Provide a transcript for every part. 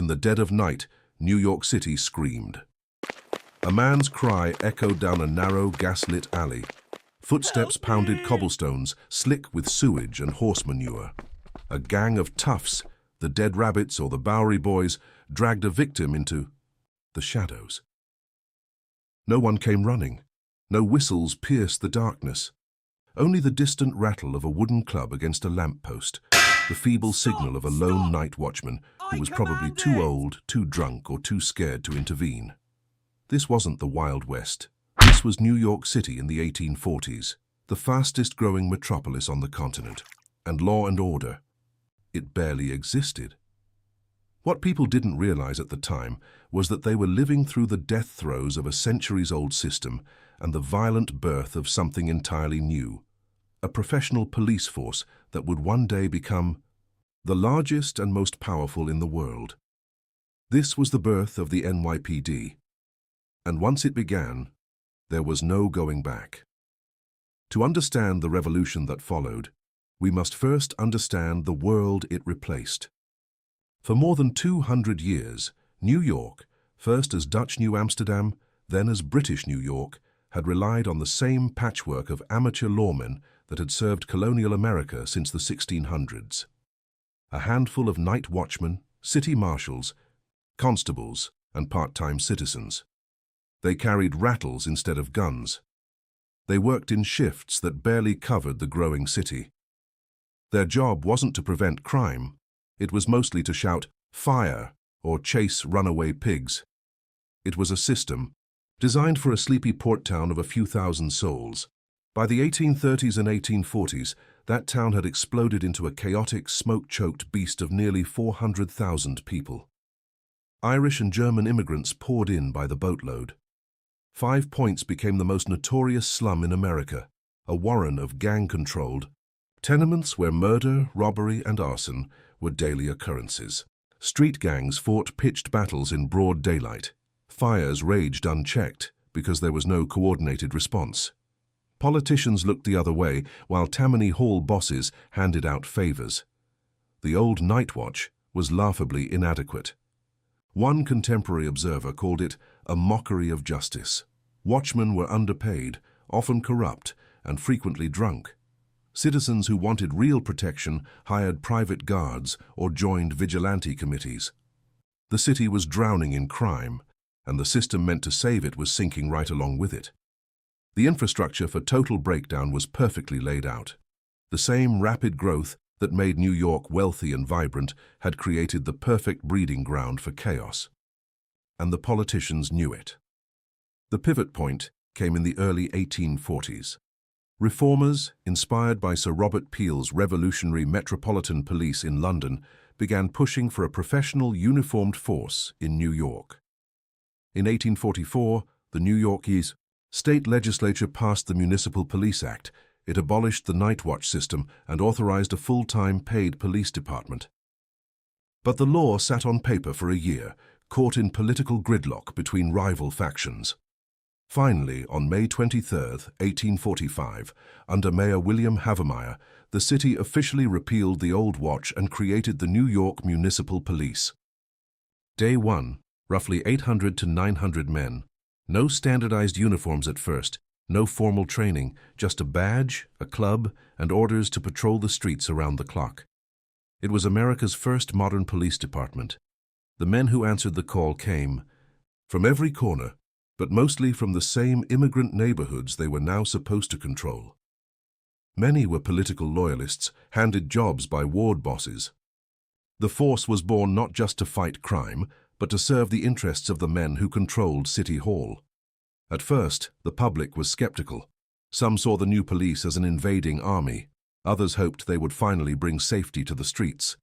In the dead of night, New York City screamed. A man's cry echoed down a narrow, gas-lit alley. Footsteps pounded cobblestones, slick with sewage and horse manure. A gang of toughs, the Dead Rabbits or the Bowery Boys, dragged a victim into the shadows. No one came running. No whistles pierced the darkness. Only the distant rattle of a wooden club against a lamppost, the feeble signal of a lone night watchman who was probably too old, too drunk, or too scared to intervene. This wasn't the Wild West. This was New York City in the 1840s, the fastest-growing metropolis on the continent, and law and order, it barely existed. What people didn't realize at the time was that they were living through the death throes of a centuries-old system and the violent birth of something entirely new, a professional police force that would one day become the largest and most powerful in the world. This was the birth of the NYPD, and once it began, there was no going back. To understand the revolution that followed, we must first understand the world it replaced. For more than 200 years, New York, first as Dutch New Amsterdam, then as British New York, had relied on the same patchwork of amateur lawmen that had served colonial America since the 1600s. A handful of night watchmen, city marshals, constables, and part-time citizens. They carried rattles instead of guns. They worked in shifts that barely covered the growing city. Their job wasn't to prevent crime. It was mostly to shout, "Fire!" or chase runaway pigs. It was a system designed for a sleepy port town of a few thousand souls. By the 1830s and 1840s, that town had exploded into a chaotic, smoke-choked beast of nearly 400,000 people. Irish and German immigrants poured in by the boatload. 5 Points became the most notorious slum in America, a warren of gang-controlled tenements where murder, robbery, and arson were daily occurrences. Street gangs fought pitched battles in broad daylight. Fires raged unchecked because there was no coordinated response. Politicians looked the other way while Tammany Hall bosses handed out favors. The old night watch was laughably inadequate. One contemporary observer called it a mockery of justice. Watchmen were underpaid, often corrupt, and frequently drunk. Citizens who wanted real protection hired private guards or joined vigilante committees. The city was drowning in crime, and the system meant to save it was sinking right along with it. The infrastructure for total breakdown was perfectly laid out. The same rapid growth that made New York wealthy and vibrant had created the perfect breeding ground for chaos. And the politicians knew it. The pivot point came in the early 1840s. Reformers, inspired by Sir Robert Peel's revolutionary Metropolitan Police in London, began pushing for a professional uniformed force in New York. In 1844, the New Yorkese state legislature passed the Municipal Police Act. It abolished the night watch system and authorized a full-time paid police department. But the law sat on paper for a year, caught in political gridlock between rival factions. Finally, on May 23, 1845, under Mayor William Havemeyer, the city officially repealed the old watch and created the New York Municipal Police. Day 1, roughly 800 to 900 men. No standardized uniforms at first, no formal training, just a badge, a club, and orders to patrol the streets around the clock. It was America's first modern police department. The men who answered the call came from every corner, but mostly from the same immigrant neighborhoods they were now supposed to control. Many were political loyalists, handed jobs by ward bosses. The force was born not just to fight crime, but to serve the interests of the men who controlled City Hall. At first, the public was skeptical. Some saw the new police as an invading army. Others hoped they would finally bring safety to the streets.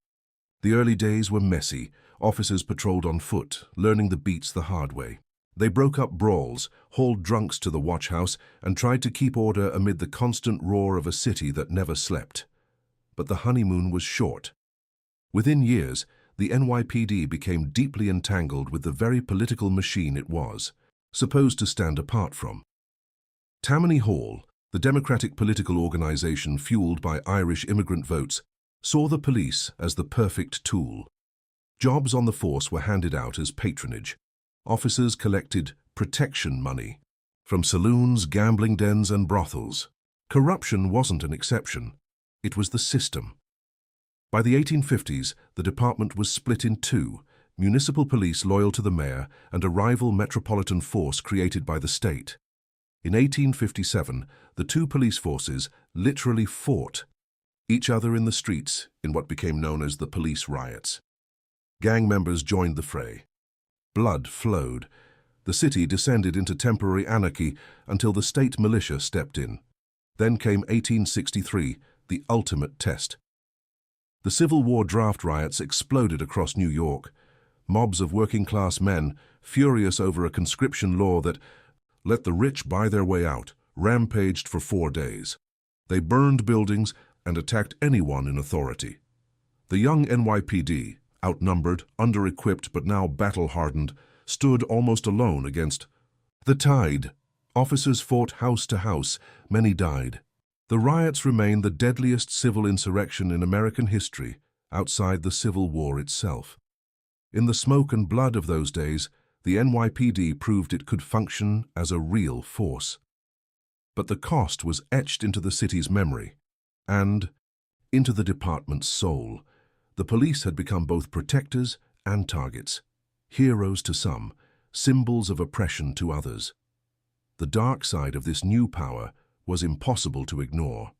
The early days were messy. Officers patrolled on foot, learning the beats the hard way. They broke up brawls, hauled drunks to the watch house, and tried to keep order amid the constant roar of a city that never slept. But the honeymoon was short. Within years, the NYPD became deeply entangled with the very political machine it was, supposed to stand apart from. Tammany Hall, the democratic political organization fueled by Irish immigrant votes, saw the police as the perfect tool. Jobs on the force were handed out as patronage. Officers collected protection money from saloons, gambling dens, and brothels. Corruption wasn't an exception. It was the system. By the 1850s, the department was split in two: municipal police loyal to the mayor and a rival metropolitan force created by the state. In 1857, the two police forces literally fought each other in the streets in what became known as the police riots. Gang members joined the fray. Blood flowed. The city descended into temporary anarchy until the state militia stepped in. Then came 1863, the ultimate test. The Civil War draft riots exploded across New York. Mobs of working-class men, furious over a conscription law that let the rich buy their way out, rampaged for 4 days. They burned buildings and attacked anyone in authority. The young NYPD, outnumbered, under-equipped, but now battle-hardened, stood almost alone against the tide. Officers fought house to house. Many died. The riots remain the deadliest civil insurrection in American history, outside the Civil War itself. In the smoke and blood of those days, the NYPD proved it could function as a real force. But the cost was etched into the city's memory and into the department's soul. The police had become both protectors and targets, heroes to some, symbols of oppression to others. The dark side of this new power was impossible to ignore.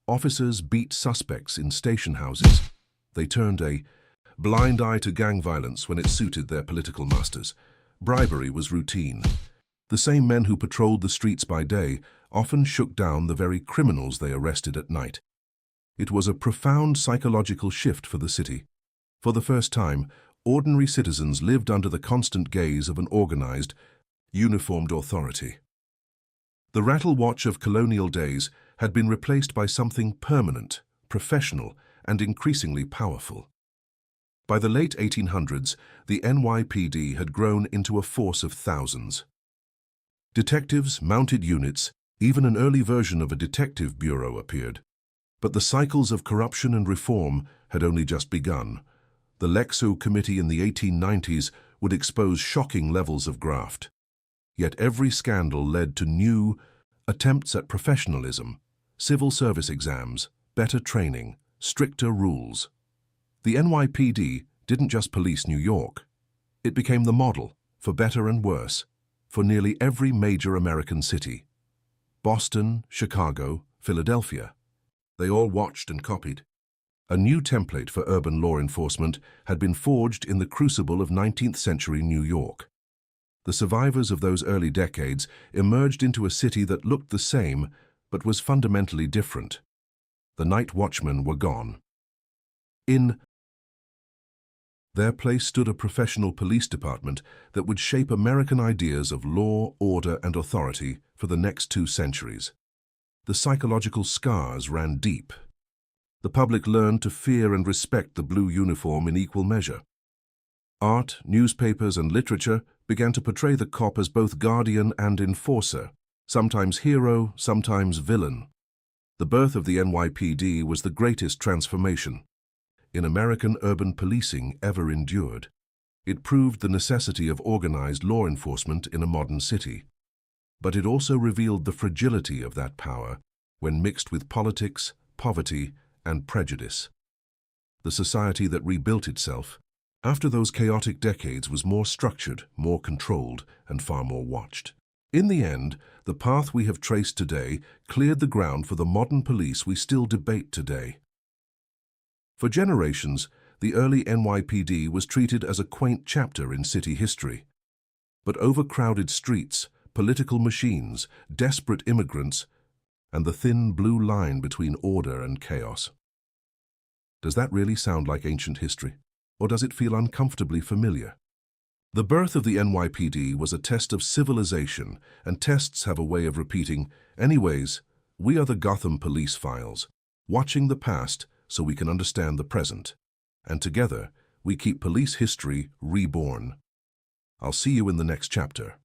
Officers beat suspects in station houses. They turned a blind eye to gang violence when it suited their political masters. Bribery was routine. The same men who patrolled the streets by day often shook down the very criminals they arrested at night. It was a profound psychological shift for the city. For the first time, ordinary citizens lived under the constant gaze of an organized, uniformed authority. The rattle watch of colonial days had been replaced by something permanent, professional, and increasingly powerful. By the late 1800s, the NYPD had grown into a force of thousands. Detectives, mounted units, even an early version of a detective bureau appeared. But the cycles of corruption and reform had only just begun. The Lexow Committee in the 1890s would expose shocking levels of graft. Yet every scandal led to new attempts at professionalism, civil service exams, better training, stricter rules. The NYPD didn't just police New York. It became the model, for better and worse, for nearly every major American city. Boston, Chicago, Philadelphia. They all watched and copied. A new template for urban law enforcement had been forged in the crucible of 19th-century New York. The survivors of those early decades emerged into a city that looked the same, but was fundamentally different. The night watchmen were gone. In their place stood a professional police department that would shape American ideas of law, order, and authority for the next 2 centuries. The psychological scars ran deep. The public learned to fear and respect the blue uniform in equal measure. Art, newspapers, and literature began to portray the cop as both guardian and enforcer, sometimes hero, sometimes villain. The birth of the NYPD was the greatest transformation in American urban policing ever endured. It proved the necessity of organized law enforcement in a modern city. But it also revealed the fragility of that power when mixed with politics, poverty, and prejudice. The society that rebuilt itself after those chaotic decades was more structured, more controlled, and far more watched. In the end, the path we have traced today cleared the ground for the modern police we still debate today. For generations, the early NYPD was treated as a quaint chapter in city history. But overcrowded streets, political machines, desperate immigrants, and the thin blue line between order and chaos. Does that really sound like ancient history? Or does it feel uncomfortably familiar? The birth of the NYPD was a test of civilization, and tests have a way of repeating. Anyways, we are the Gotham Police Files, watching the past so we can understand the present. And together, we keep police history reborn. I'll see you in the next chapter.